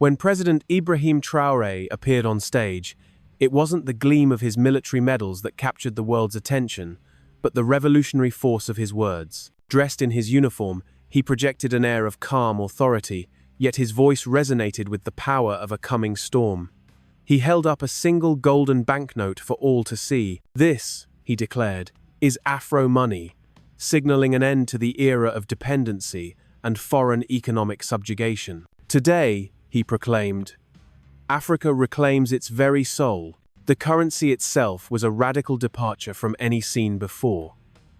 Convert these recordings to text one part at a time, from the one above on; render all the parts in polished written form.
When President Ibrahim Traoré appeared on stage, it wasn't the gleam of his military medals that captured the world's attention, but the revolutionary force of his words. Dressed in his uniform, he projected an air of calm authority, yet his voice resonated with the power of a coming storm. He held up a single golden banknote for all to see. "This," he declared, "is Afro-Money, signaling an end to the era of dependency and foreign economic subjugation. Today," he proclaimed, "Africa reclaims its very soul." The currency itself was a radical departure from any seen before.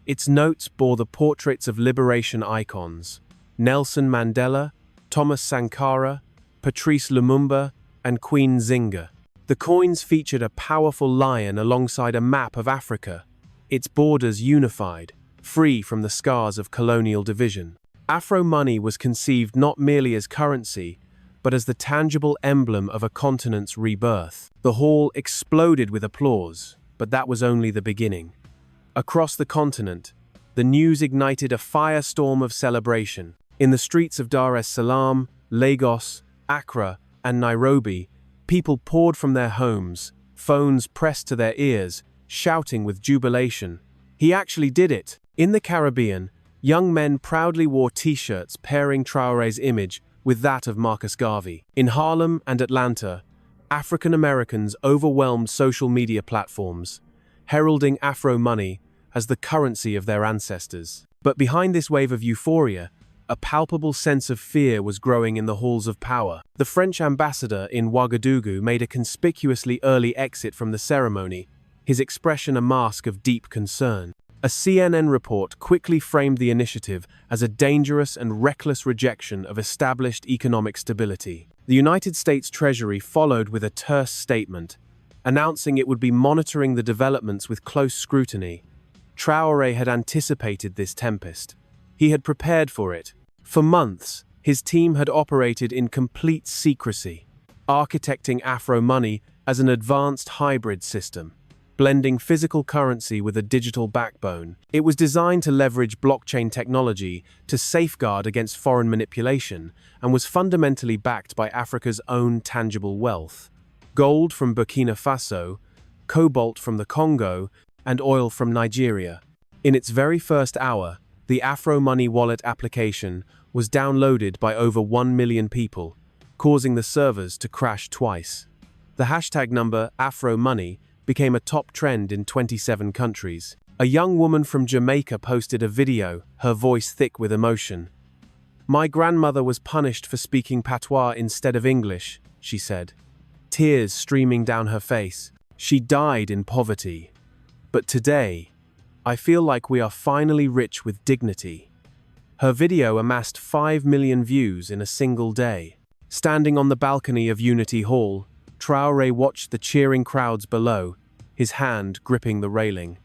Its notes bore the portraits of liberation icons: Nelson Mandela, Thomas Sankara, Patrice Lumumba, and Queen Zinga. The coins featured a powerful lion alongside a map of Africa, its borders unified, free from the scars of colonial division. Afro-Money was conceived not merely as currency, but as the tangible emblem of a continent's rebirth. The hall exploded with applause, but that was only the beginning. Across the continent, the news ignited a firestorm of celebration. In the streets of Dar es Salaam, Lagos, Accra, and Nairobi, people poured from their homes, phones pressed to their ears, shouting with jubilation, "He actually did it!" In the Caribbean, young men proudly wore t-shirts pairing Traoré's image with that of Marcus Garvey. In Harlem and Atlanta, African Americans overwhelmed social media platforms, heralding Afro-Money as the currency of their ancestors. But behind this wave of euphoria, a palpable sense of fear was growing in the halls of power. The French ambassador in Ouagadougou made a conspicuously early exit from the ceremony, his expression a mask of deep concern. A CNN report quickly framed the initiative as a dangerous and reckless rejection of established economic stability. The United States Treasury followed with a terse statement, announcing it would be monitoring the developments with close scrutiny. Traoré had anticipated this tempest. He had prepared for it. For months, his team had operated in complete secrecy, architecting Afro-Money as an advanced hybrid system, blending physical currency with a digital backbone. It was designed to leverage blockchain technology to safeguard against foreign manipulation and was fundamentally backed by Africa's own tangible wealth: gold from Burkina Faso, cobalt from the Congo, and oil from Nigeria. In its very first hour, the Afro-Money wallet application was downloaded by over 1 million people, causing the servers to crash twice. The hashtag number Afro-Money became a top trend in 27 countries. A young woman from Jamaica posted a video, her voice thick with emotion. "My grandmother was punished for speaking patois instead of English," she said, tears streaming down her face. "She died in poverty. But today, I feel like we are finally rich with dignity." Her video amassed 5 million views in a single day. Standing on the balcony of Unity Hall, Traoré watched the cheering crowds below, his hand gripping the railing.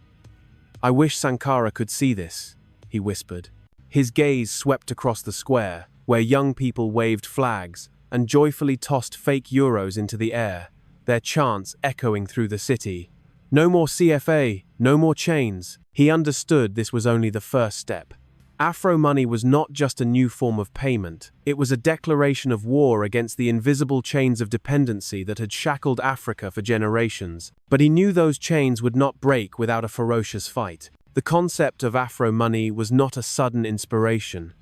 "I wish Sankara could see this," he whispered. His gaze swept across the square, where young people waved flags and joyfully tossed fake euros into the air, their chants echoing through the city. No more CFA, no more chains. He understood this was only the first step. Afro-Money was not just a new form of payment, it was a declaration of war against the invisible chains of dependency that had shackled Africa for generations. But he knew those chains would not break without a ferocious fight. The concept of Afro-Money was not a sudden inspiration.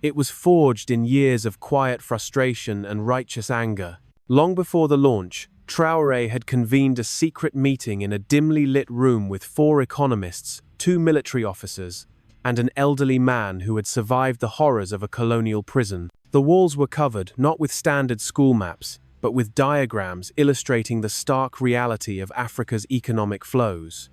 It was forged in years of quiet frustration and righteous anger. Long before the launch, Traoré had convened a secret meeting in a dimly lit room with 4 economists, 2 military officers, and an elderly man who had survived the horrors of a colonial prison. The walls were covered not with standard school maps, but with diagrams illustrating the stark reality of Africa's economic flows.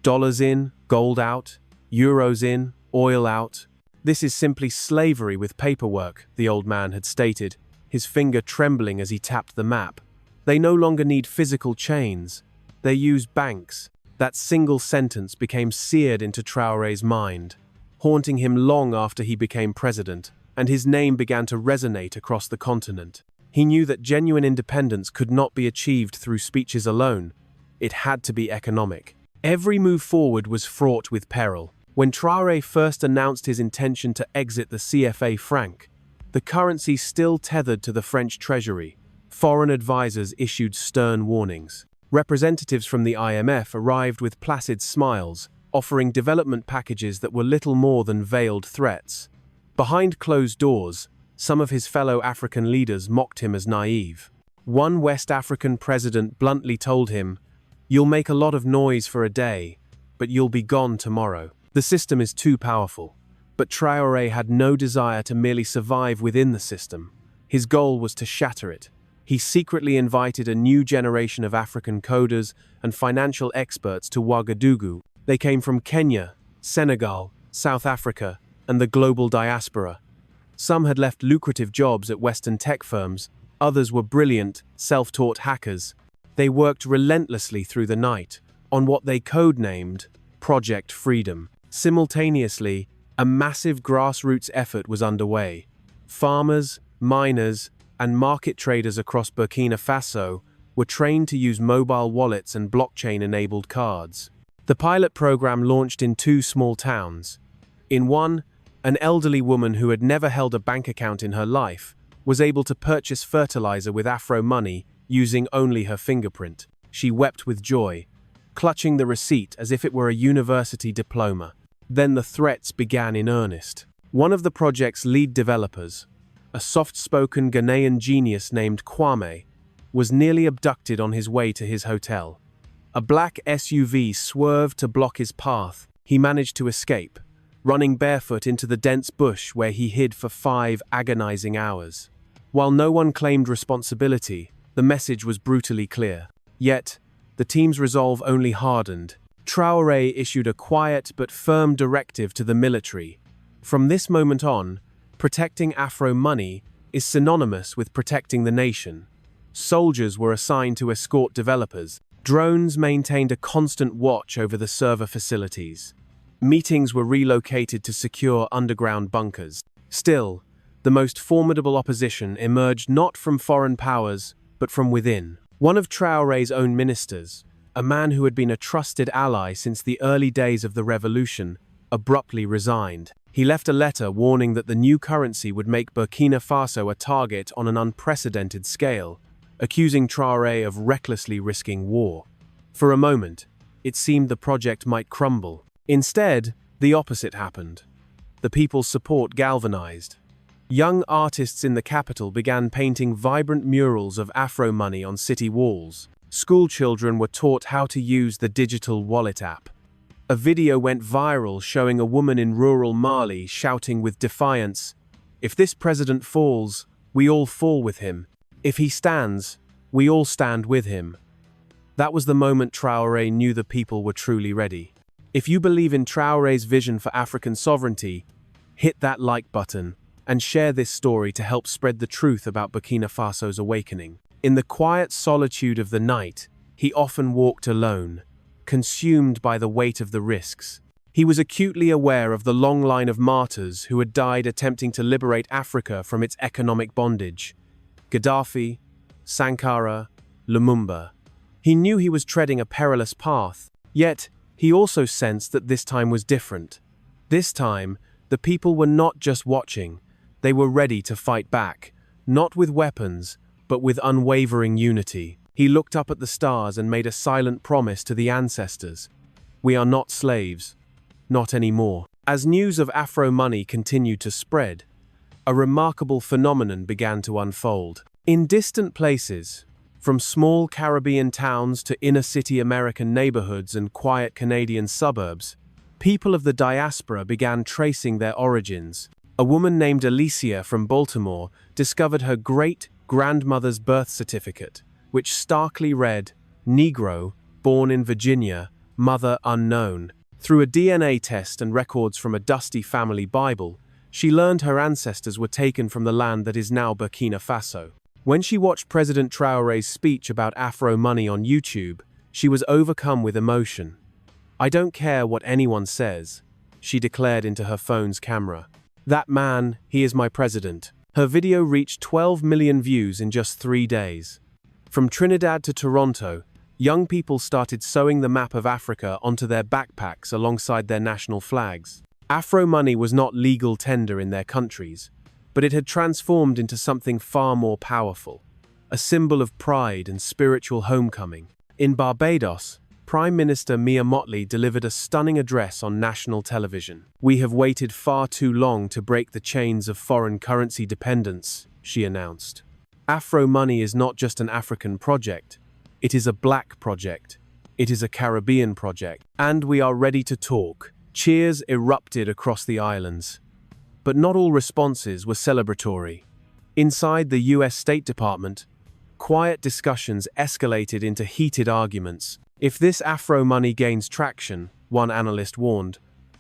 Dollars in, gold out, euros in, oil out. "This is simply slavery with paperwork," the old man had stated, his finger trembling as he tapped the map. "They no longer need physical chains. They use banks." That single sentence became seared into Traoré's mind, haunting him long after he became president, and his name began to resonate across the continent. He knew that genuine independence could not be achieved through speeches alone. It had to be economic. Every move forward was fraught with peril. When Traoré first announced his intention to exit the CFA franc, the currency still tethered to the French treasury, Foreign advisors issued stern warnings. Representatives from the IMF arrived with placid smiles, offering development packages that were little more than veiled threats. Behind closed doors, some of his fellow African leaders mocked him as naive. One West African president bluntly told him, "You'll make a lot of noise for a day, but you'll be gone tomorrow. The system is too powerful." But Traoré had no desire to merely survive within the system. His goal was to shatter it. He secretly invited a new generation of African coders and financial experts to Ouagadougou. They came from Kenya, Senegal, South Africa, and the global diaspora. Some had left lucrative jobs at Western tech firms, others were brilliant, self-taught hackers. They worked relentlessly through the night on what they codenamed Project Freedom. Simultaneously, a massive grassroots effort was underway. Farmers, miners, and market traders across Burkina Faso were trained to use mobile wallets and blockchain-enabled cards. The pilot program launched in 2 small towns. In one, an elderly woman who had never held a bank account in her life was able to purchase fertilizer with Afro-Money using only her fingerprint. She wept with joy, clutching the receipt as if it were a university diploma. Then the threats began in earnest. One of the project's lead developers, a soft-spoken Ghanaian genius named Kwame, was nearly abducted on his way to his hotel. A black SUV swerved to block his path. He managed to escape, running barefoot into the dense bush where he hid for 5 agonizing hours. While no one claimed responsibility, the message was brutally clear. Yet, the team's resolve only hardened. Traoré issued a quiet but firm directive to the military. From this moment on, protecting Afro-Money is synonymous with protecting the nation. Soldiers were assigned to escort developers. Drones maintained a constant watch over the server facilities. Meetings were relocated to secure underground bunkers. Still, the most formidable opposition emerged not from foreign powers, but from within. One of Traoré's own ministers, a man who had been a trusted ally since the early days of the revolution, abruptly resigned. He left a letter warning that the new currency would make Burkina Faso a target on an unprecedented scale, accusing Traoré of recklessly risking war. For a moment, it seemed the project might crumble. Instead, the opposite happened. The people's support galvanized. Young artists in the capital began painting vibrant murals of Afro-Money on city walls. School children were taught how to use the digital wallet app. A video went viral showing a woman in rural Mali shouting with defiance, "If this president falls, we all fall with him. If he stands, we all stand with him." That was the moment Traoré knew the people were truly ready. If you believe in Traoré's vision for African sovereignty, hit that like button and share this story to help spread the truth about Burkina Faso's awakening. In the quiet solitude of the night, he often walked alone, consumed by the weight of the risks. He was acutely aware of the long line of martyrs who had died attempting to liberate Africa from its economic bondage. Gaddafi, Sankara, Lumumba. He knew he was treading a perilous path, yet he also sensed that this time was different. This time, the people were not just watching, they were ready to fight back, not with weapons, but with unwavering unity. He looked up at the stars and made a silent promise to the ancestors. "We are not slaves. Not anymore." As news of Afro-Money continued to spread, a remarkable phenomenon began to unfold. In distant places, from small Caribbean towns to inner-city American neighborhoods and quiet Canadian suburbs, people of the diaspora began tracing their origins. A woman named Alicia from Baltimore discovered her great-grandmother's birth certificate, which starkly read, "Negro, born in Virginia, mother unknown." Through a DNA test and records from a dusty family Bible, she learned her ancestors were taken from the land that is now Burkina Faso. When she watched President Traoré's speech about Afro-Money on YouTube, she was overcome with emotion. "I don't care what anyone says," she declared into her phone's camera. "That man, he is my president." Her video reached 12 million views in just 3 days. From Trinidad to Toronto, young people started sewing the map of Africa onto their backpacks alongside their national flags. Afro-Money was not legal tender in their countries, but it had transformed into something far more powerful. a symbol of pride and spiritual homecoming. In Barbados, Prime Minister Mia Mottley delivered a stunning address on national television. "We have waited far too long to break the chains of foreign currency dependence," she announced. Afro-Money is not just an African project, it is a Black project. It is a Caribbean project. And we are ready to talk. Cheers erupted across the islands. But not all responses were celebratory. Inside the US State Department, quiet discussions escalated into heated arguments. If this Afro-Money gains traction, one analyst warned,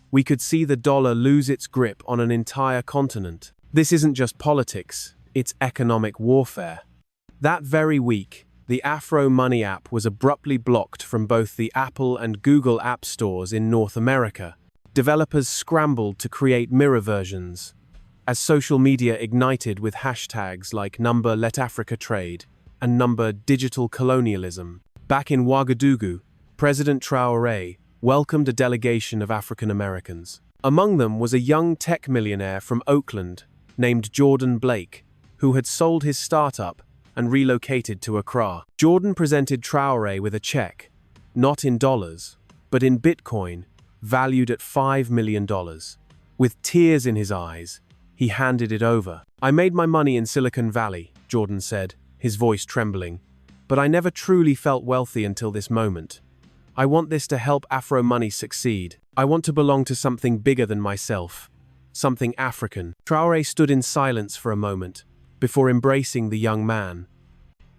we could see the dollar lose its grip on an entire continent. This isn't just politics, it's economic warfare. That very week, the Afro-Money app was abruptly blocked from both the Apple and Google app stores in North America. Developers scrambled to create mirror versions, as social media ignited with hashtags like #LetAfricaTrade and #DigitalColonialism. Back in Ouagadougou, President Traore welcomed a delegation of African Americans. Among them was a young tech millionaire from Oakland named Jordan Blake, who had sold his startup and relocated to Accra. Jordan presented Traore with a check, not in dollars, but in Bitcoin, valued at $5 million. With tears in his eyes, he handed it over. "I made my money in Silicon Valley," Jordan said, his voice trembling, "but I never truly felt wealthy until this moment. I want this to help Afro-Money succeed. I want to belong to something bigger than myself, something African." Traore stood in silence for a moment, before embracing the young man.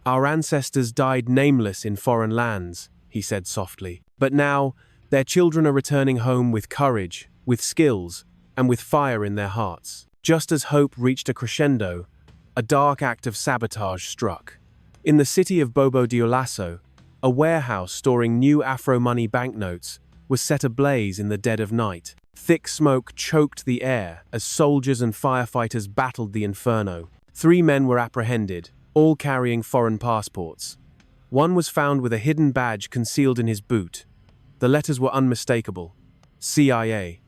"Our ancestors died nameless in foreign lands," he said softly. "But now, their children are returning home with courage, with skills, and with fire in their hearts." Just as hope reached a crescendo, a dark act of sabotage struck. In the city of Bobo Dioulasso, a warehouse storing new Afro-Money banknotes was set ablaze in the dead of night. Thick smoke choked the air as soldiers and firefighters battled the inferno. 3 men were apprehended, all carrying foreign passports. One was found with a hidden badge concealed in his boot. The letters were unmistakable. CIA.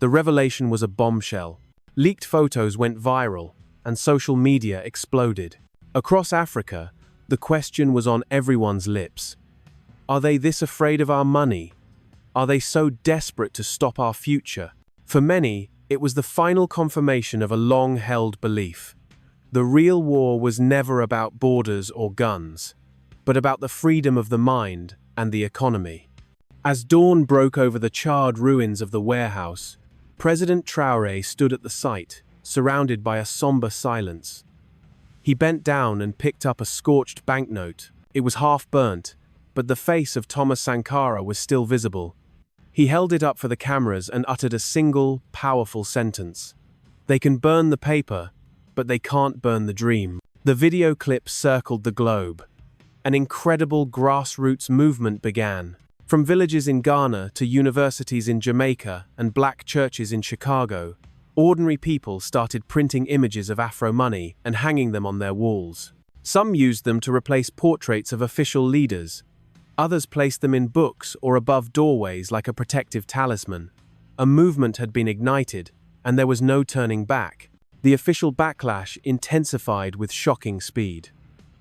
The revelation was a bombshell. Leaked photos went viral, and social media exploded. Across Africa, the question was on everyone's lips. Are they this afraid of our money? Are they so desperate to stop our future? For many, it was the final confirmation of a long-held belief. The real war was never about borders or guns, but about the freedom of the mind and the economy. As dawn broke over the charred ruins of the warehouse, President Traore stood at the site, surrounded by a somber silence. He bent down and picked up a scorched banknote. It was half burnt, but the face of Thomas Sankara was still visible. He held it up for the cameras and uttered a single, powerful sentence. "They can burn the paper, but they can't burn the dream." The video clip circled the globe. An incredible grassroots movement began. From villages in Ghana to universities in Jamaica and Black churches in Chicago, ordinary people started printing images of Afro-Money and hanging them on their walls. Some used them to replace portraits of official leaders. Others placed them in books or above doorways like a protective talisman. A movement had been ignited, and there was no turning back. The official backlash intensified with shocking speed.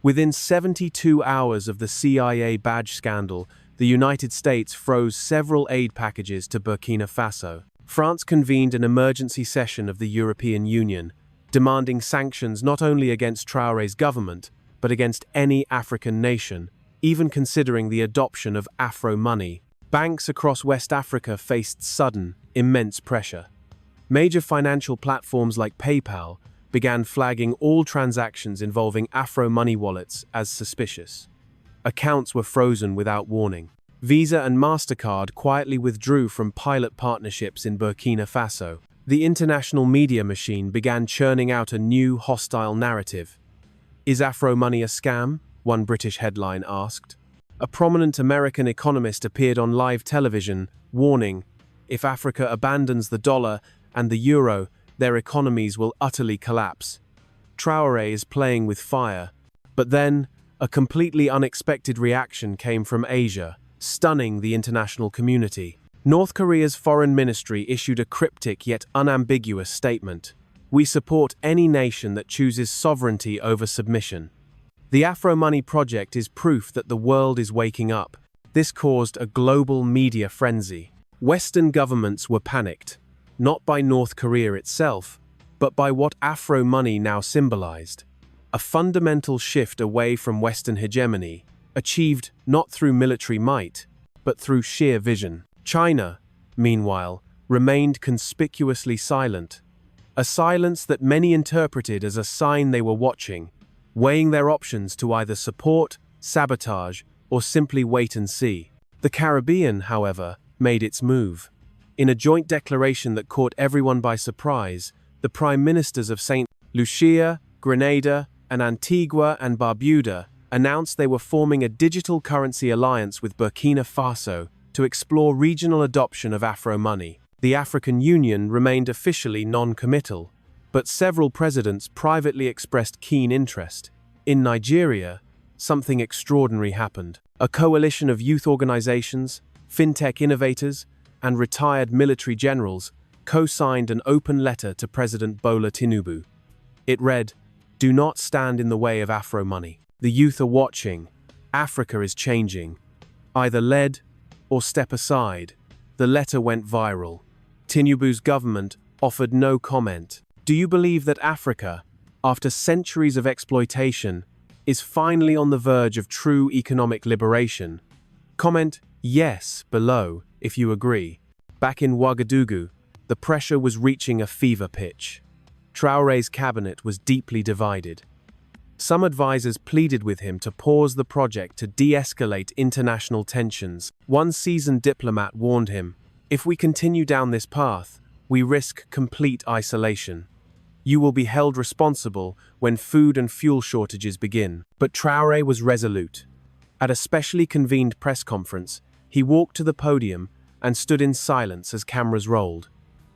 Within 72 hours of the CIA badge scandal, the United States froze several aid packages to Burkina Faso. France convened an emergency session of the European Union, demanding sanctions not only against Traore's government, but against any African nation, even considering the adoption of Afro-Money. Banks across West Africa faced sudden, immense pressure. Major financial platforms like PayPal began flagging all transactions involving Afro-Money wallets as suspicious. Accounts were frozen without warning. Visa and MasterCard quietly withdrew from pilot partnerships in Burkina Faso. The international media machine began churning out a new hostile narrative. "Is Afro-Money a scam?" one British headline asked. A prominent American economist appeared on live television, warning, "If Africa abandons the dollar and the euro, their economies will utterly collapse." Traore is playing with fire. But then, a completely unexpected reaction came from Asia, stunning the international community. North Korea's foreign ministry issued a cryptic yet unambiguous statement. "We support any nation that chooses sovereignty over submission." The Afro-Money project is proof that the world is waking up. This caused a global media frenzy. Western governments were panicked, not by North Korea itself, but by what Afro-Money now symbolized. A fundamental shift away from Western hegemony, achieved not through military might, but through sheer vision. China, meanwhile, remained conspicuously silent. A silence that many interpreted as a sign they were watching, weighing their options to either support, sabotage, or simply wait and see. The Caribbean, however, made its move. In a joint declaration that caught everyone by surprise, the prime ministers of St. Lucia, Grenada, and Antigua and Barbuda announced they were forming a digital currency alliance with Burkina Faso to explore regional adoption of Afro-Money. The African Union remained officially non-committal, but several presidents privately expressed keen interest. In Nigeria, something extraordinary happened. A coalition of youth organizations, fintech innovators, and retired military generals co-signed an open letter to President Bola Tinubu. It read, "Do not stand in the way of Afro-Money. The youth are watching. Africa is changing. Either lead or step aside." The letter went viral. Tinubu's government offered no comment. Do you believe that Africa, after centuries of exploitation, is finally on the verge of true economic liberation? Comment yes below if you agree. Back in Ouagadougou, the pressure was reaching a fever pitch. Traore's cabinet was deeply divided. Some advisors pleaded with him to pause the project to de-escalate international tensions. One seasoned diplomat warned him, "If we continue down this path, we risk complete isolation. You will be held responsible when food and fuel shortages begin." But Traore was resolute. At a specially convened press conference, he walked to the podium and stood in silence as cameras rolled.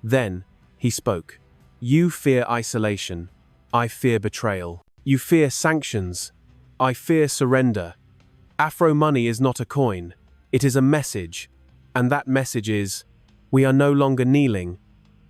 Then, he spoke. "You fear isolation. I fear betrayal. You fear sanctions. I fear surrender. Afro-Money is not a coin. It is a message. And that message is, we are no longer kneeling."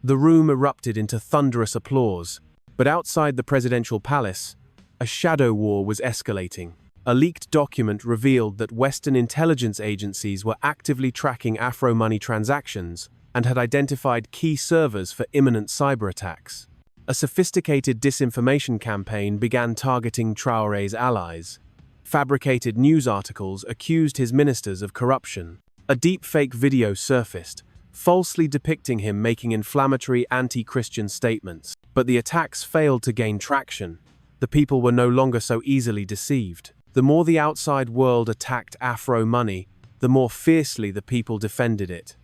The room erupted into thunderous applause. But outside the presidential palace, a shadow war was escalating. A leaked document revealed that Western intelligence agencies were actively tracking Afro-Money transactions and had identified key servers for imminent cyber attacks. A sophisticated disinformation campaign began targeting Traore's allies. Fabricated news articles accused his ministers of corruption. A deepfake video surfaced, falsely depicting him making inflammatory anti-Christian statements. But the attacks failed to gain traction. The people were no longer so easily deceived. The more the outside world attacked Afro-Money, the more fiercely the people defended it.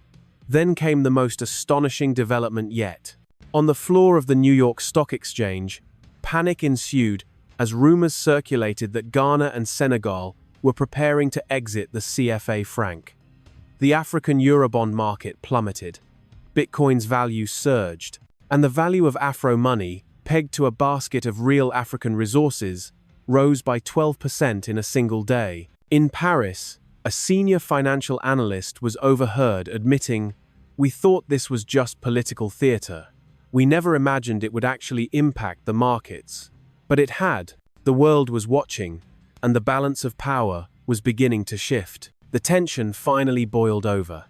Then came the most astonishing development yet. On the floor of the New York Stock Exchange, panic ensued as rumors circulated that Ghana and Senegal were preparing to exit the CFA franc. The African Eurobond market plummeted. Bitcoin's value surged, and the value of Afro-Money, pegged to a basket of real African resources, rose by 12% in a single day. In Paris, a senior financial analyst was overheard admitting, "We thought this was just political theater. We never imagined it would actually impact the markets." But it had. The world was watching, and the balance of power was beginning to shift. The tension finally boiled over.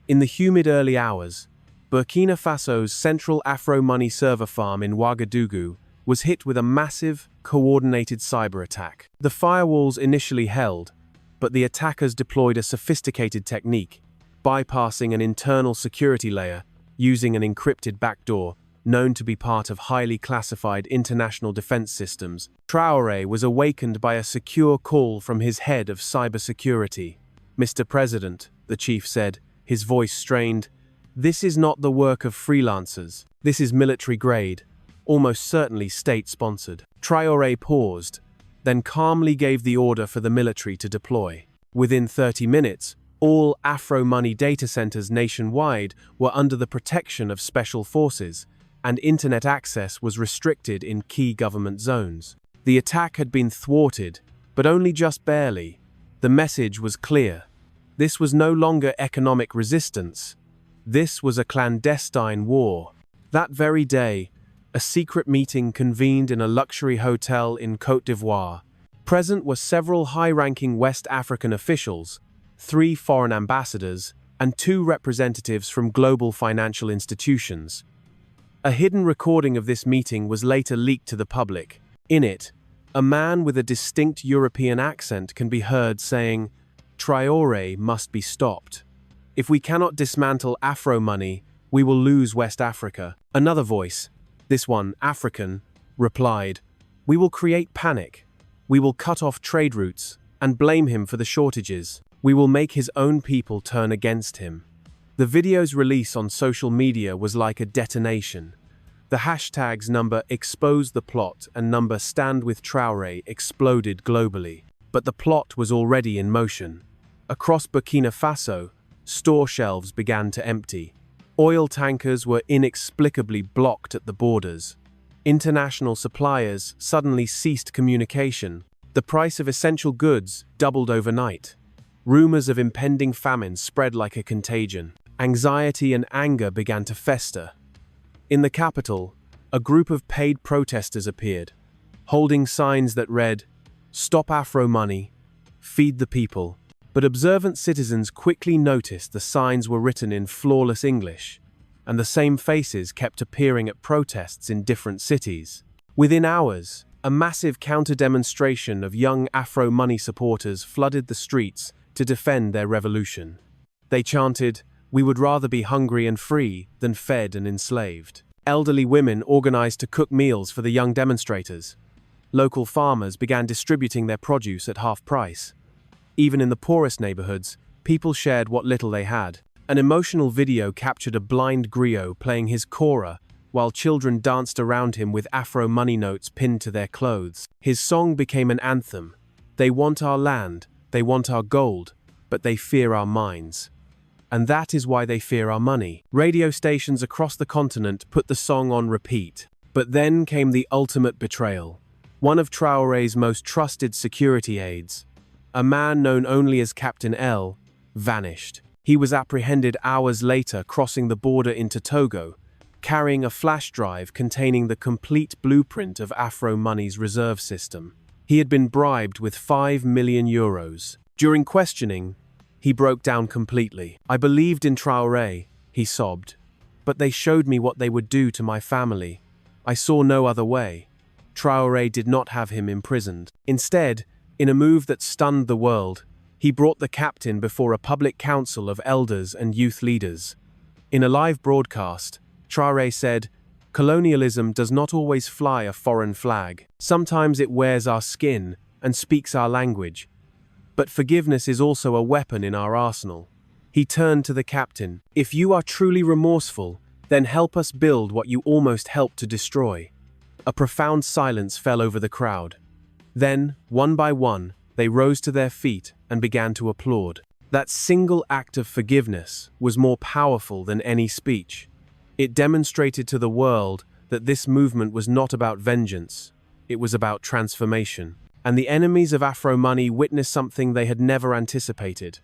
In the humid early hours, Burkina Faso's central Afro-Money server farm in Ouagadougou was hit with a massive, coordinated cyber attack. The firewalls initially held, but the attackers deployed a sophisticated technique, bypassing an internal security layer using an encrypted backdoor known to be part of highly classified international defense systems. Traore was awakened by a secure call from his head of cybersecurity. "Mr. President," the chief said, his voice strained, "this is not the work of freelancers. This is military grade, almost certainly state-sponsored." Traore paused, then calmly gave the order for the military to deploy. Within 30 minutes, all Afro-Money data centers nationwide were under the protection of special forces, and internet access was restricted in key government zones. The attack had been thwarted, but only just barely. The message was clear. This was no longer economic resistance. This was a clandestine war. That very day, a secret meeting convened in a luxury hotel in Côte d'Ivoire. Present were several high-ranking West African officials, 3 foreign ambassadors, and 2 representatives from global financial institutions. A hidden recording of this meeting was later leaked to the public. In it, a man with a distinct European accent can be heard saying, "Traore must be stopped. If we cannot dismantle Afro-Money, we will lose West Africa." Another voice, this one African, replied, "We will create panic. We will cut off trade routes and blame him for the shortages. We will make his own people turn against him." The video's release on social media was like a detonation. The hashtags number expose the plot and number stand with Traore exploded globally. But the plot was already in motion. Across Burkina Faso, store shelves began to empty. Oil tankers were inexplicably blocked at the borders. International suppliers suddenly ceased communication. The price of essential goods doubled overnight. Rumors of impending famine spread like a contagion. Anxiety and anger began to fester. In the capital, a group of paid protesters appeared, holding signs that read, "Stop Afro-Money, feed the people." But observant citizens quickly noticed the signs were written in flawless English, and the same faces kept appearing at protests in different cities. Within hours, a massive counter-demonstration of young Afro-Money supporters flooded the streets to defend their revolution. They chanted, "We would rather be hungry and free than fed and enslaved." Elderly women organized to cook meals for the young demonstrators. Local farmers began distributing their produce at half price. Even in the poorest neighborhoods, people shared what little they had. An emotional video captured a blind griot playing his kora, while children danced around him with Afro-Money notes pinned to their clothes. His song became an anthem. "They want our land, they want our gold, but they fear our minds. And that is why they fear our money." Radio stations across the continent put the song on repeat. But then came the ultimate betrayal. One of Traore's most trusted security aides, a man known only as Captain L, vanished. He was apprehended hours later crossing the border into Togo, carrying a flash drive containing the complete blueprint of Afro-Money's reserve system. He had been bribed with 5 million euros. During questioning, he broke down completely. "I believed in Traore," he sobbed, "but they showed me what they would do to my family. I saw no other way." Traore did not have him imprisoned. Instead, in a move that stunned the world, he brought the captain before a public council of elders and youth leaders. In a live broadcast, Traore said, "Colonialism does not always fly a foreign flag. Sometimes it wears our skin and speaks our language. But forgiveness is also a weapon in our arsenal." He turned to the captain. "If you are truly remorseful, then help us build what you almost helped to destroy." A profound silence fell over the crowd. Then, one by one, they rose to their feet and began to applaud. That single act of forgiveness was more powerful than any speech. It demonstrated to the world that this movement was not about vengeance, it was about transformation. And the enemies of Afro-Money witnessed something they had never anticipated.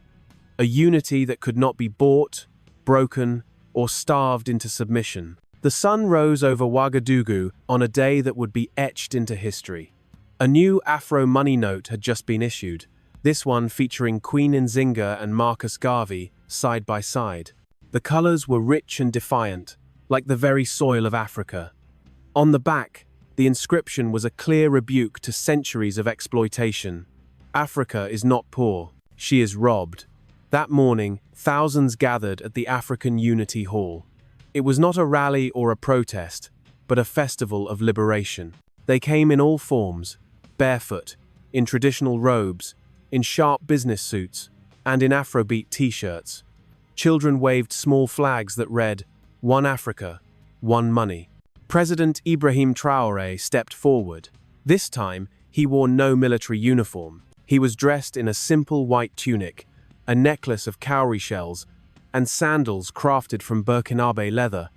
A unity that could not be bought, broken, or starved into submission. The sun rose over Ouagadougou on a day that would be etched into history. A new Afro-Money note had just been issued, this one featuring Queen Nzinga and Marcus Garvey side by side. The colors were rich and defiant, like the very soil of Africa. On the back, the inscription was a clear rebuke to centuries of exploitation. "Africa is not poor, she is robbed." That morning, thousands gathered at the African Unity Hall. It was not a rally or a protest, but a festival of liberation. They came in all forms, barefoot, in traditional robes, in sharp business suits, and in Afrobeat t-shirts. Children waved small flags that read, "One Africa, one money." President Ibrahim Traoré stepped forward. This time, he wore no military uniform. He was dressed in a simple white tunic, a necklace of cowrie shells, and sandals crafted from Burkina leather.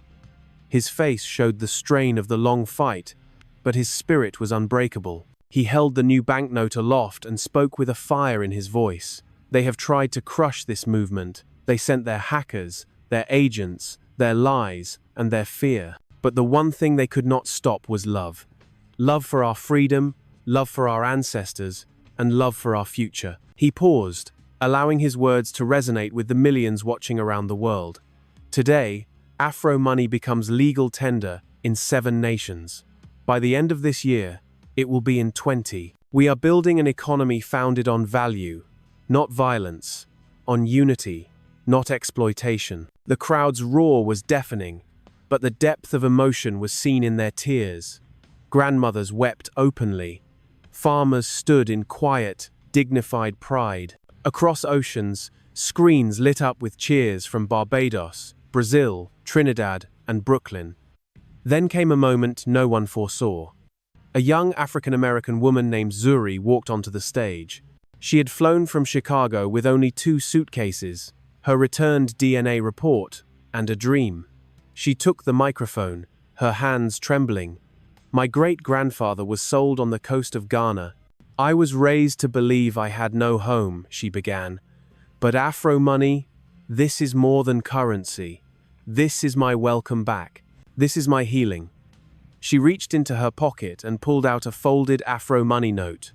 His face showed the strain of the long fight, but his spirit was unbreakable. He held the new banknote aloft and spoke with a fire in his voice. "They have tried to crush this movement. They sent their hackers, their agents, their lies, and their fear. But the one thing they could not stop was love. Love for our freedom, love for our ancestors, and love for our future. He paused, allowing his words to resonate with the millions watching around the world. Today, Afro-Money becomes legal tender in 7 nations. By the end of this year, it will be in 20. We are building an economy founded on value, not violence, on unity, not exploitation. The crowd's roar was deafening, but the depth of emotion was seen in their tears. Grandmothers wept openly. Farmers stood in quiet, dignified pride. Across oceans, screens lit up with cheers from Barbados, Brazil, Trinidad, and Brooklyn. Then came a moment no one foresaw. A young African-American woman named Zuri walked onto the stage. She had flown from Chicago with only 2 suitcases, her returned DNA report, and a dream. She took the microphone, her hands trembling. "My great-grandfather was sold on the coast of Ghana. I was raised to believe I had no home," she began. "But Afro-Money, this is more than currency. This is my welcome back. This is my healing." She reached into her pocket and pulled out a folded Afro-Money note.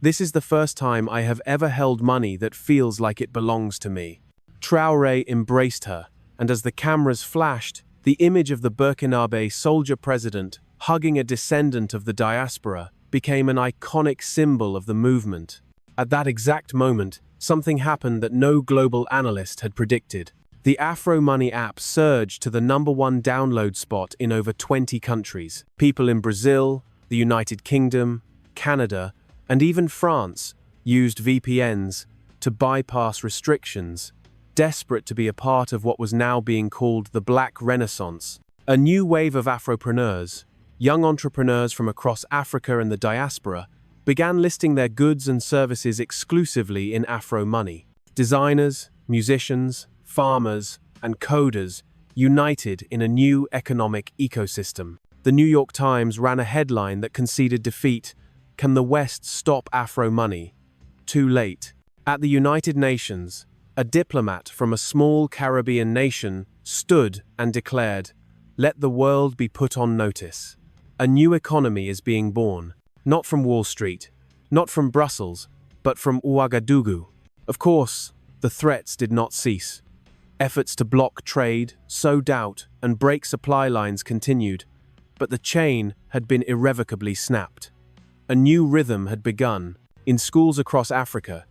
"This is the first time I have ever held money that feels like it belongs to me." Traore embraced her, and as the cameras flashed, the image of the Burkinabe soldier president hugging a descendant of the diaspora became an iconic symbol of the movement. At that exact moment, something happened that no global analyst had predicted. The Afro-Money app surged to the #1 download spot in over 20 countries. People in Brazil, the United Kingdom, Canada, and even France used VPNs to bypass restrictions, desperate to be a part of what was now being called the Black Renaissance. A new wave of Afropreneurs, young entrepreneurs from across Africa and the diaspora, began listing their goods and services exclusively in Afro-Money. Designers, musicians, farmers, and coders united in a new economic ecosystem. The New York Times ran a headline that conceded defeat: "Can the West stop Afro-Money? Too late." At the United Nations, a diplomat from a small Caribbean nation stood and declared, "Let the world be put on notice. A new economy is being born, not from Wall Street, not from Brussels, but from Ouagadougou." Of course, the threats did not cease. Efforts to block trade, sow doubt, and break supply lines continued, but the chain had been irrevocably snapped. A new rhythm had begun. In schools across Africa,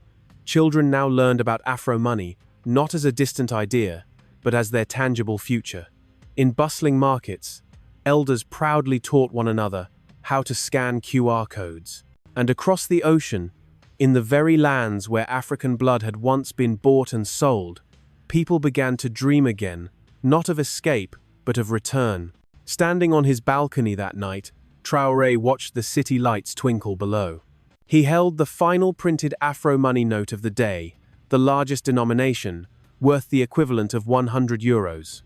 children now learned about Afro-Money not as a distant idea, but as their tangible future. In bustling markets, elders proudly taught one another how to scan QR codes. And across the ocean, in the very lands where African blood had once been bought and sold, people began to dream again, not of escape, but of return. Standing on his balcony that night, Traore watched the city lights twinkle below. He held the final printed Afro-Money note of the day, the largest denomination, worth the equivalent of €100.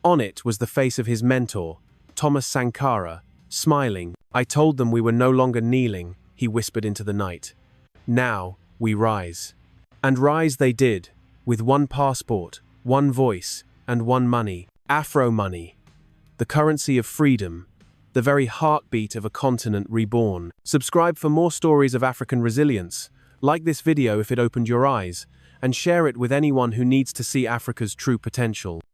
On it was the face of his mentor, Thomas Sankara, smiling. "I told them we were no longer kneeling," he whispered into the night. "Now we rise." And rise they did, with one passport, one voice, and one money. Afro-Money, the currency of freedom, the very heartbeat of a continent reborn. Subscribe for more stories of African resilience, like this video if it opened your eyes, and share it with anyone who needs to see Africa's true potential.